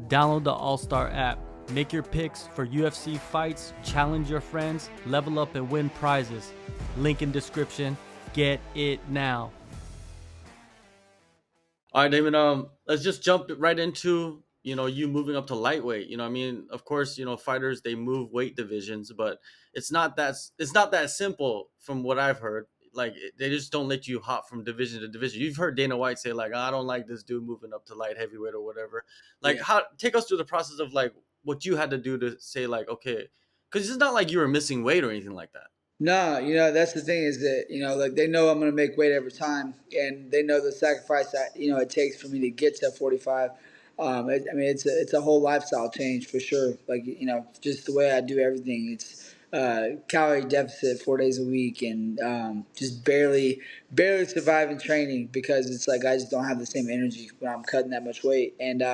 Download the AllStar app. Make your picks for UFC fights, challenge your friends, level up and win prizes. Link in description. Get it now. All right, Damon. Let's just jump right into you moving up to lightweight. I mean, of course, fighters they move weight divisions, but it's not that simple from what I've heard. Like they just don't let you hop from division to division. You've heard Dana White say like, I don't like this dude moving up to light heavyweight or whatever. Like, Yeah. how take us through the process of like what you had to do to say like, okay, because it's not like you were missing weight or anything like that. No, that's the thing is that, like they know I'm going to make weight every time and they know the sacrifice that, it takes for me to get to 45. I mean, it's a whole lifestyle change for sure. Like, just the way I do everything. It's calorie deficit 4 days a week and just barely surviving training because it's like I just don't have the same energy when I'm cutting that much weight. And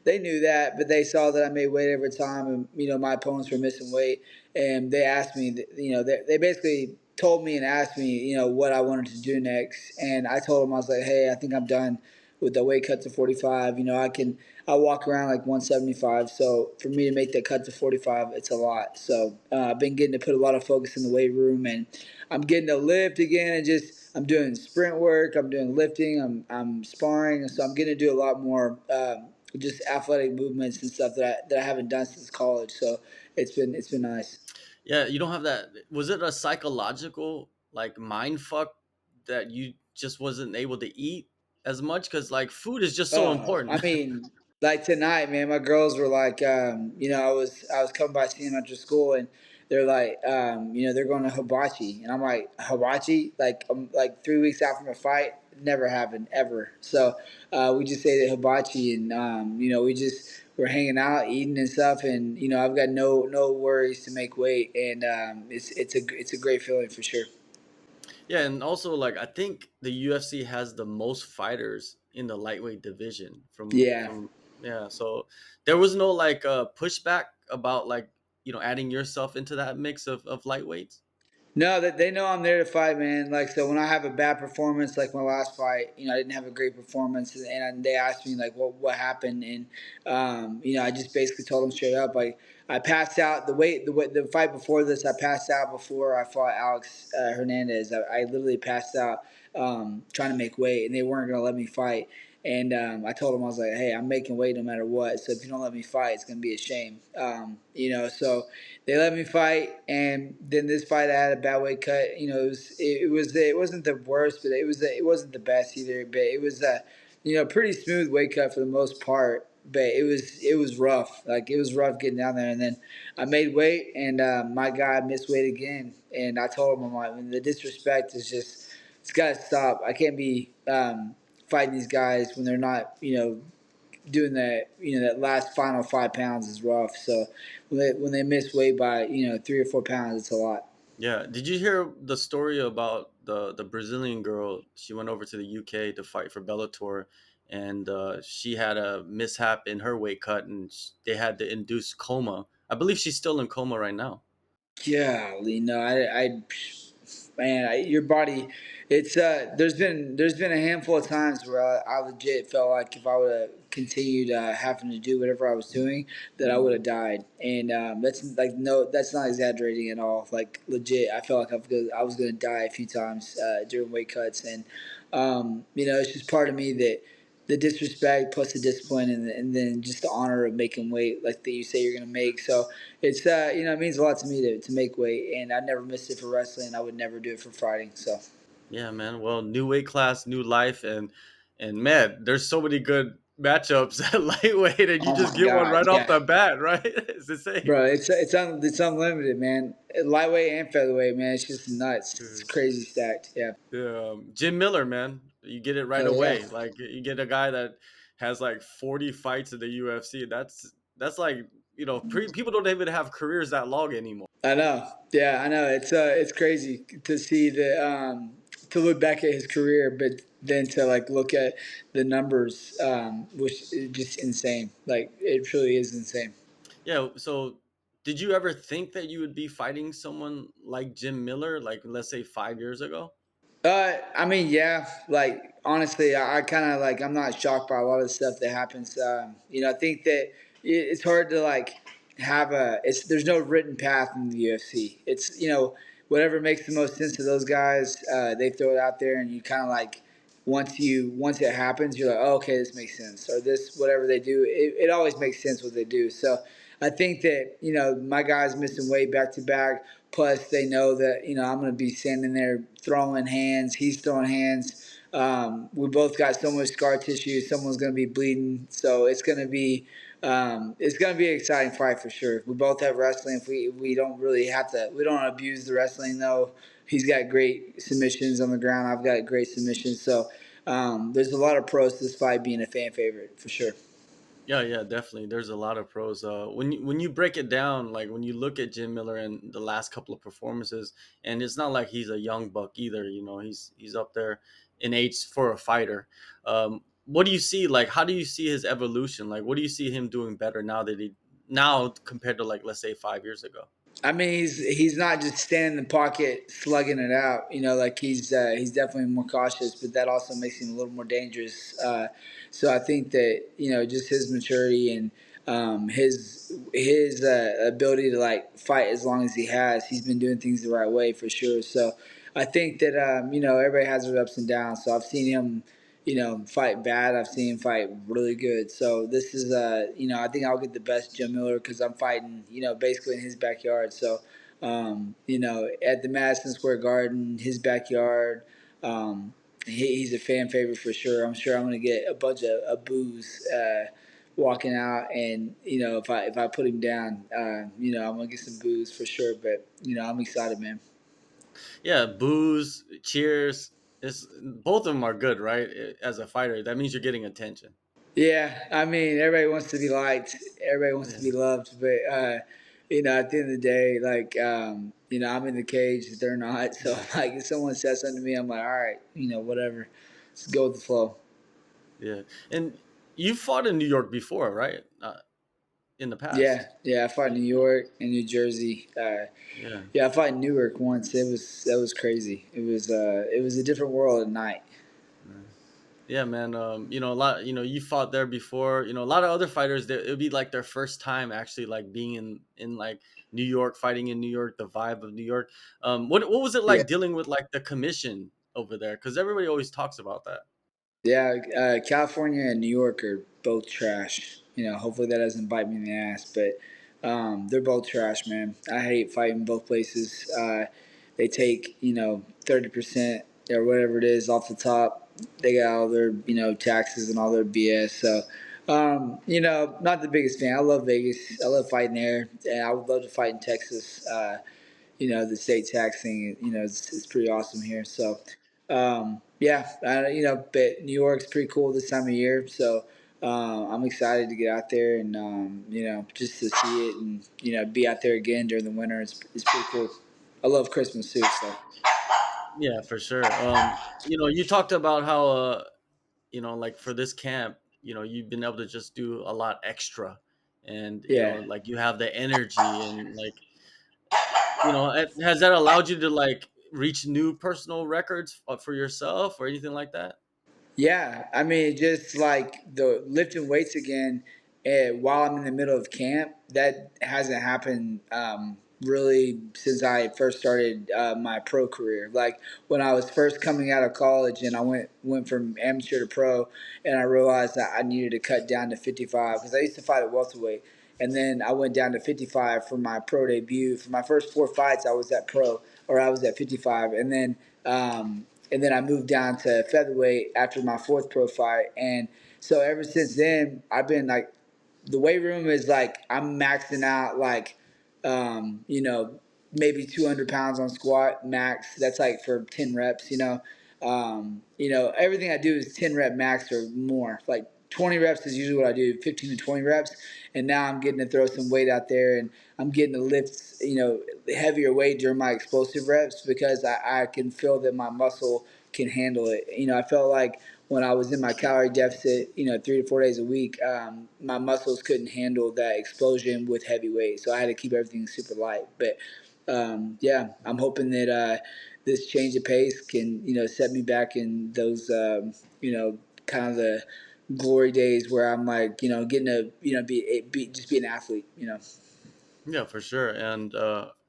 they knew that, but they saw that I made weight every time and, my opponents were missing weight and they asked me, they basically told me and asked me, what I wanted to do next, and I told them I was like, hey, I think I'm done with the weight cut to 45. I walk around like 175, so for me to make that cut to 45, it's a lot. So I've been getting to put a lot of focus in the weight room, and I'm getting to lift again, and just I'm doing sprint work, I'm doing lifting, I'm sparring, and so I'm getting to do a lot more. Just athletic movements and stuff that I haven't done since college. So it's been nice. Yeah, you don't have that. Was it a psychological like mind fuck that you just wasn't able to eat as much? Because like food is just so Oh, important. I mean, like tonight, man, my girls were like, I was coming by seeing them after school, and they're like, they're going to hibachi, and I'm like, hibachi, like 3 weeks out from a fight, never happened ever. So we just ate at hibachi, and we just were hanging out, eating and stuff, and I've got no worries to make weight, and it's a great feeling for sure. Yeah, and also like I think the UFC has the most fighters in the lightweight division Yeah. from yeah. So there was no like pushback about like adding yourself into that mix of lightweights. No, that they know I'm there to fight, man. Like so, when I have a bad performance, like my last fight, I didn't have a great performance, and they asked me like, what happened, and I just basically told them straight up, like I passed out the fight before this, I passed out before I fought Alex Hernandez. I literally passed out trying to make weight, and they weren't gonna let me fight. And I told them I was like, "Hey, I'm making weight no matter what. So if you don't let me fight, it's gonna be a shame." So they let me fight, and then this fight I had a bad weight cut. It wasn't the worst, but it wasn't the best either. But it was pretty smooth weight cut for the most part. But it was rough. Like it was rough getting down there, and then I made weight, and my guy missed weight again. And I told him, I'm like, the disrespect is just it's got to stop. I can't be fighting these guys when they're not doing that last final 5 pounds is rough. So when they miss weight by 3 or 4 pounds, it's a lot. Yeah. Did you hear the story about the Brazilian girl? She went over to the UK to fight for Bellator, and she had a mishap in her weight cut, and they had to induce coma. I believe she's still in coma right now. Golly, no, man, your body. It's there's been a handful of times where I legit felt like if I would have continued having to do whatever I was doing, that I would have died. And that's like no, that's not exaggerating at all. Like legit, I felt like I was gonna die a few times during weight cuts, and it's just part of me that the disrespect plus the discipline and then just the honor of making weight like that you say you're gonna make. So it's it means a lot to me to make weight, and I never missed it for wrestling. I would never do it for fighting. So Yeah, man. Well, new weight class, new life, and man, there's so many good matchups at lightweight, and you oh just my get one god, right off yeah, the bat, right? It's insane. bro, it's unlimited, man. Lightweight and featherweight, man. It's just nuts. It's crazy stacked. Yeah. Yeah, Jim Miller, man, you get it right Oh yeah. away. Like you get a guy that has like 40 fights in the UFC. That's like people don't even have careers that long anymore. I know. Yeah, I know. It's crazy to see to look back at his career, but then to like look at the numbers, which is just insane. Like it truly is insane. Yeah. So, did you ever think that you would be fighting someone like Jim Miller, like let's say 5 years ago? I mean, yeah. Like honestly, I kind of like I'm not shocked by a lot of the stuff that happens. I think that it's hard to like have a. It's there's no written path in the UFC. It's whatever makes the most sense to those guys. They throw it out there, and you kind of like once it happens, you're like, oh, okay, this makes sense, or this whatever they do. It always makes sense what they do. So I think that my guys missing weight back to back. Plus, they know that I'm going to be standing there throwing hands. He's throwing hands. We both got so much scar tissue. Someone's going to be bleeding, so it's going to be an exciting fight for sure. We both have wrestling. If we don't really have to, we don't abuse the wrestling though. He's got great submissions on the ground. I've got great submissions. So there's a lot of pros to this fight being a fan favorite for sure. Yeah, yeah, definitely. There's a lot of pros. When you break it down, like when you look at Jim Miller and the last couple of performances, and it's not like he's a young buck either. He's up there in age for a fighter. What do you see? Like, how do you see his evolution? Like, what do you see him doing better now compared to, like, let's say 5 years ago? I mean, he's not just standing in the pocket slugging it out. Like he's definitely more cautious, but that also makes him a little more dangerous. So I think that just his maturity and his ability to like fight as long as he has, he's been doing things the right way for sure. So I think that everybody has their ups and downs. So I've seen him fight bad. I've seen him fight really good. So this is, I think I'll get the best Jim Miller because I'm fighting, basically in his backyard. So, at the Madison Square Garden, his backyard, he's a fan favorite for sure. I'm sure I'm going to get a bunch of boos walking out, and if I put him down, I'm going to get some boos for sure. But I'm excited, man. Yeah, booze, cheers. It's both of them are good, right? As a fighter, that means you're getting attention. Yeah, I mean, everybody wants to be liked. Everybody wants to Yeah, be loved, but at the end of the day, like, I'm in the cage, they're not. So, like, if someone says something to me, I'm like, all right, whatever, just go with the flow. yeah. And you fought in New York before, right? In the Yeah, past. yeah. I fought in New York and New Jersey. Yeah. Yeah, I fought in Newark once. That was crazy. It was a different world at night. Yeah. Yeah, man. A lot. You fought there before. A lot of other fighters. It would be like their first time actually like being in like New York, fighting in New York, the vibe of New York. What was it Yeah. like dealing with like the commission over there? Because everybody always talks about that. Yeah, California and New York are both trash. Hopefully that doesn't bite me in the ass, but they're both trash, man. I hate fighting both places. They take 30% or whatever it is off the top. They got all their taxes and all their BS. So not the biggest fan. I love Vegas. I love fighting there, and I would love to fight in Texas. The state tax thing, it's pretty awesome here. So, yeah, but New York's pretty cool this time of year. So, I'm excited to get out there and, just to see it and, be out there again during the winter. It's pretty cool. I love Christmas too. So, Yeah, for sure. You talked about how like for this camp, you've been able to just do a lot extra, and yeah. like you have the energy and like has that allowed you to like reach new personal records for yourself or anything like that? Yeah, I mean, just like the lifting weights again while I'm in the middle of camp, that hasn't happened really since I first started my pro career. Like when I was first coming out of college and I went from amateur to pro, and I realized that I needed to cut down to 55 because I used to fight at welterweight, and then I went down to 55 for my pro debut. For my first four fights, I was at pro or I was at 55, and then I moved down to featherweight after my fourth pro fight. And so ever since then, I've been like, the weight room is like, I'm maxing out like, um, you know, maybe 200 pounds on squat max. That's like for 10 reps, everything I do is 10 rep max or more. Like 20 reps is usually what I do, 15 to 20 reps. And now I'm getting to throw some weight out there and I'm getting to lift, heavier weight during my explosive reps because I can feel that my muscle can handle it. I felt like when I was in my calorie deficit, 3 to 4 days a week, my muscles couldn't handle that explosion with heavy weight. So I had to keep everything super light. But yeah, I'm hoping this change of pace can set me back in those kind of the glory days where I'm like getting to just be an athlete. Yeah, for sure. And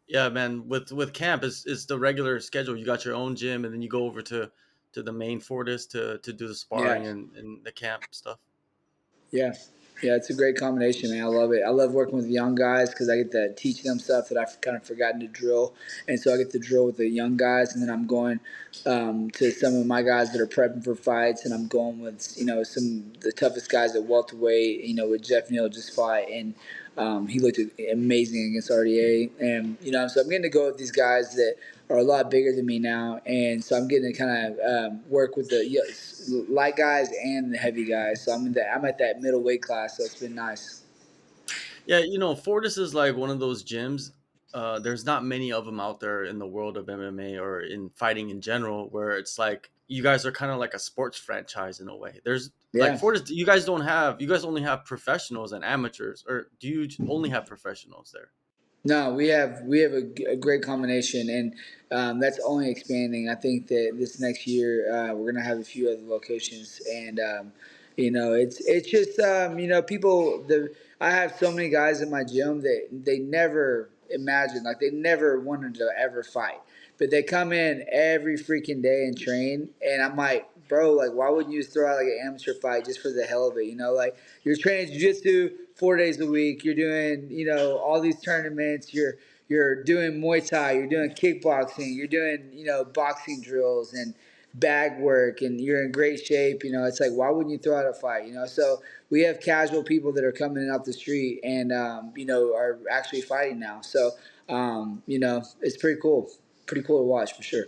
yeah, man, with camp is the regular schedule. You got your own gym, and then you go over to the main Fortis to do the Yeah. sparring and the camp stuff. Yeah. Yeah, it's a great combination, man. I love it. I love working with young guys because I get to teach them stuff that I've kind of forgotten to drill. And so I get to drill with the young guys, and then I'm going to some of my guys that are prepping for fights, and I'm going with, some of the toughest guys at welterweight, with Jeff Neal just fought, and he looked amazing against RDA. And, so I'm getting to go with these guys that are a lot bigger than me now. And so I'm getting to kind of work with the light guys and the heavy guys. So I'm at that middleweight class. So it's been nice. Yeah, Fortis is like one of those gyms. There's not many of them out there in the world of MMA or in fighting in general, where it's like you guys are kind of like a sports franchise in a way. There's like Yeah. Fortis, you guys only have professionals and amateurs, or do you only have professionals there? No, we have a great combination, and that's only expanding. I think that this next year we're gonna have a few other locations, and it's just people. I have so many guys in my gym that they never imagined, like they never wanted to ever fight, but they come in every freaking day and train, and I'm like, bro, like why wouldn't you just throw out like an amateur fight just for the hell of it? Like you're training jiu-jitsu 4 days a week. You're doing, all these tournaments. You're doing Muay Thai. You're doing kickboxing. You're doing, boxing drills and bag work, and you're in great shape. It's like why wouldn't you throw out a fight? So we have casual people that are coming in off the street and are actually fighting now. So it's pretty cool. Pretty cool to watch for sure.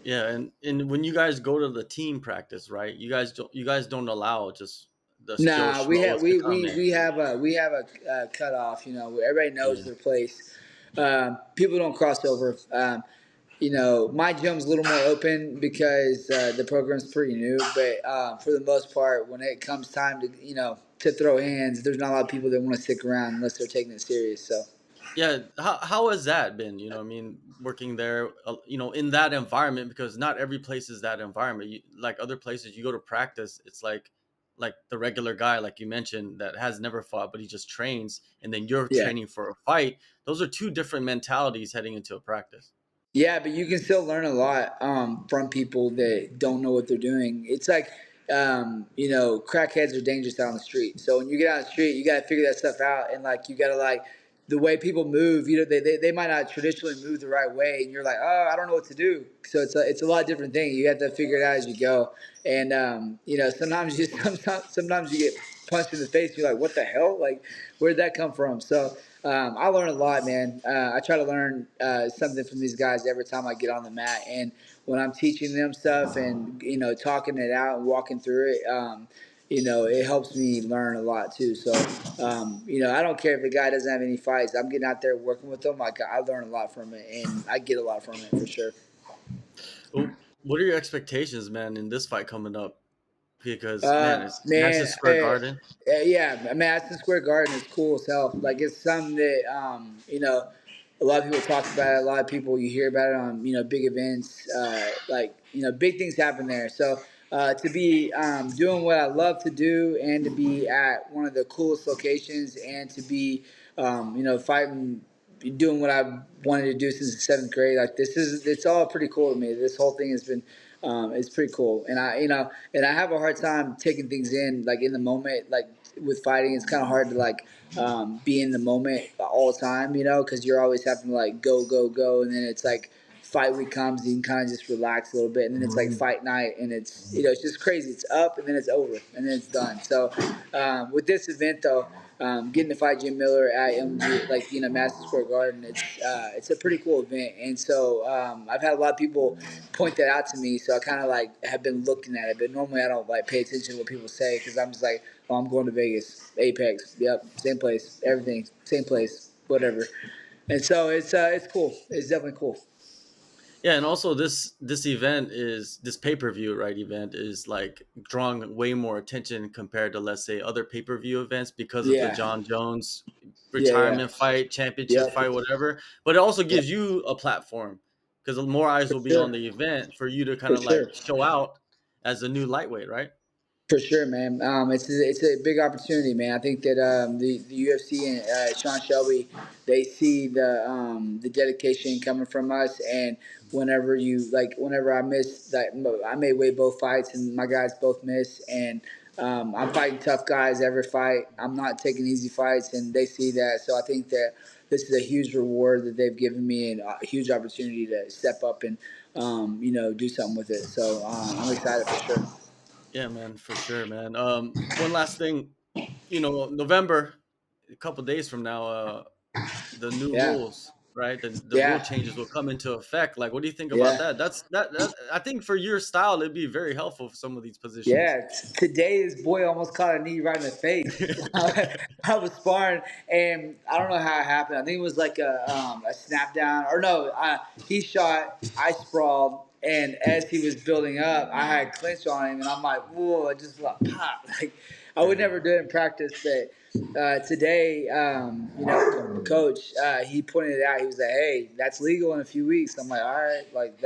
Yeah, and when you guys go to the team practice, right? You guys don't allow just the Joe Nah, we have schmoes to we come we in. we have a cutoff. Where everybody knows Yeah. their place. People don't cross over. My gym's a little more open because the program's pretty new. But for the most part, when it comes time to to throw hands, there's not a lot of people that want to stick around unless they're taking it serious. So. Yeah, how has that been? I mean, working there, in that environment, because not every place is that environment. Like other places, you go to practice, it's like the regular guy, like you mentioned, that has never fought, but he just trains, and then you're Yeah. training for a fight. Those are two different mentalities heading into a practice. Yeah, but you can still learn a lot from people that don't know what they're doing. It's like, crackheads are dangerous out on the street. So when you get out on the street, you got to figure that stuff out. And like, you got to like the way people move, they might not traditionally move the right way. And you're like, oh, I don't know what to do. So it's a lot different thing. You have to figure it out as you go. And, sometimes you get punched in the face. You're like, what the hell? Like, where'd that come from? So, I learn a lot, man. I try to learn something from these guys every time I get on the mat, and when I'm teaching them stuff and talking it out and walking through it, it helps me learn a lot too. So, I don't care if the guy doesn't have any fights. I'm getting out there working with them. Like I learn a lot from it, and I get a lot from it for sure. What are your expectations, man, in this fight coming up? Because man, it's Madison Man, Square Garden. yeah, Madison Square Garden is cool as hell. Like it's something that a lot of people talk about it. A lot of people you hear about it on big events. Big things happen there. So to be doing what I love to do and to be at one of the coolest locations and to be fighting doing what I've wanted to do since the seventh grade. Like it's all pretty cool to me. This whole thing has been, it's pretty cool. And I have a hard time taking things in, like in the moment, like with fighting, it's kind of hard to like, be in the moment all the time, cause you're always having to like go, go, go. And then it's like fight week comes, you can kind of just relax a little bit. And then it's like fight night and it's just crazy. It's up and then it's over and then it's done. So, with this event though, getting to fight Jim Miller at MG, like Madison Square Garden, it's a pretty cool event, and so I've had a lot of people point that out to me. So I kind of like have been looking at it, but normally I don't like pay attention to what people say because I'm just like, oh, I'm going to Vegas, Apex, yep, same place, everything, same place, whatever. And so it's cool. It's definitely cool. Yeah, and also this pay-per-view, right, event is like drawing way more attention compared to, let's say, other pay-per-view events because of the Yeah, John Jones yeah, yeah, retirement fight, championship yep, fight, whatever. But it also yep. gives you a platform, because more eyes For will be on sure. the event for you to kind For of like sure. show out as a new lightweight, right? For sure, man. It's a big opportunity, man. I think that the UFC and Sean Shelby, they see the dedication coming from us, and whenever I miss that, I may weigh both fights, and my guys both miss, and I'm fighting tough guys every fight. I'm not taking easy fights, and they see that. So I think that this is a huge reward that they've given me, and a huge opportunity to step up and do something with it. So I'm excited for sure. Yeah, man, for sure, man. One last thing, November, a couple days from now, the new Yeah. rules, right? The rule Yeah, changes will come into effect. Like, what do you think about yeah, that? That I think for your style, it'd be very helpful for some of these positions. yeah. Today, this boy almost caught a knee right in the face. I was sparring, and I don't know how it happened. I think it was like a snap down, or no, he shot, I sprawled, and as he was building up, I had clinch on him, and I'm like, whoa! I just like pop. Like I would Damn. never do it in practice, but today, coach, he pointed it out. He was like, "Hey, that's legal in a few weeks." I'm like, "All right, like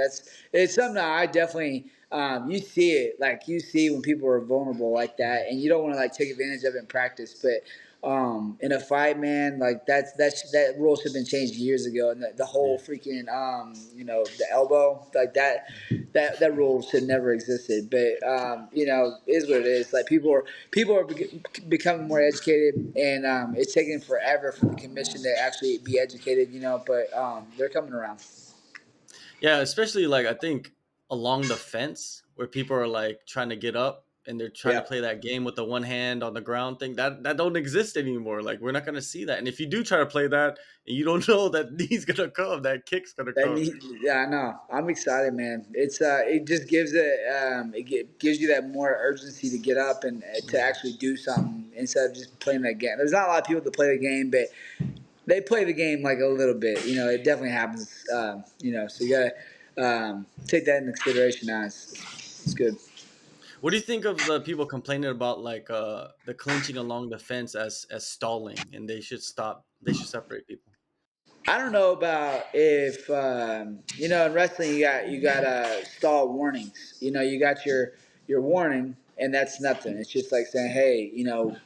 it's something that I definitely." You see it, like you see when people are vulnerable like that, and you don't want to like take advantage of it in practice, but in a fight, man, like that rule should have been changed years ago, and the whole Yeah. freaking the elbow like that rule should never existed. But is what it is. Like people are becoming more educated, and it's taking forever for the commission to actually be educated. But they're coming around. Yeah, especially like I think along the fence where people are like trying to get up and they're trying to Yeah. play that game with the one hand on the ground thing that don't exist anymore. Like we're not gonna see that. And if you do try to play that and you don't know that knee's gonna come, that kick's gonna That come. need, yeah, I know. I'm excited, man. It just gives you that more urgency to get up and to Yeah. actually do something instead of just playing that game. There's not a lot of people that play the game, but they play the game like a little bit. It definitely happens. So you gotta take that into consideration. Now it's good. What do you think of the people complaining about like the clinching along the fence as stalling and they should separate people? I don't know about if in wrestling you got stall warnings. You got your warning, and that's nothing. It's just like saying, hey,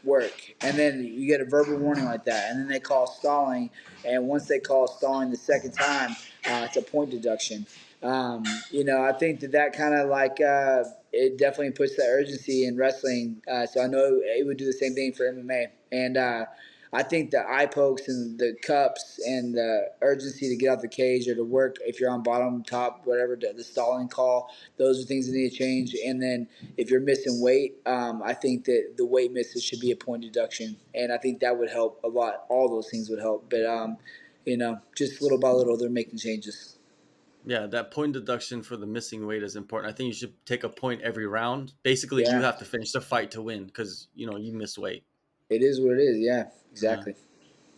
work, and then you get a verbal warning like that, and then they call stalling, and once they call stalling the second time, it's a point deduction. I think that kind of like it definitely puts that urgency in wrestling. So I know it would do the same thing for MMA, and I think the eye pokes and the cups and the urgency to get out the cage or to work if you're on bottom, top, whatever, the stalling call, those are things that need to change. And then if you're missing weight, I think that the weight misses should be a point deduction. And I think that would help a lot. All those things would help. But, just little by little, they're making changes. Yeah, that point deduction for the missing weight is important. I think you should take a point every round. Basically, you Yeah, have to finish the fight to win because you miss weight. it is what it is. Yeah, Yeah, exactly.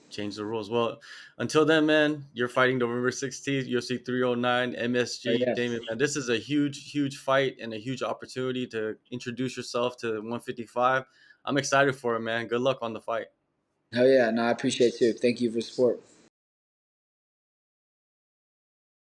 change the rules. Well, until then, man, you're fighting November 16th, UFC 309, Oh, MSG. yeah. Damon, man, this is a huge, huge fight and a huge opportunity to introduce yourself to 155. I'm excited for it, man. Good luck on the fight. Oh, yeah. No, I appreciate it too. Thank you for support.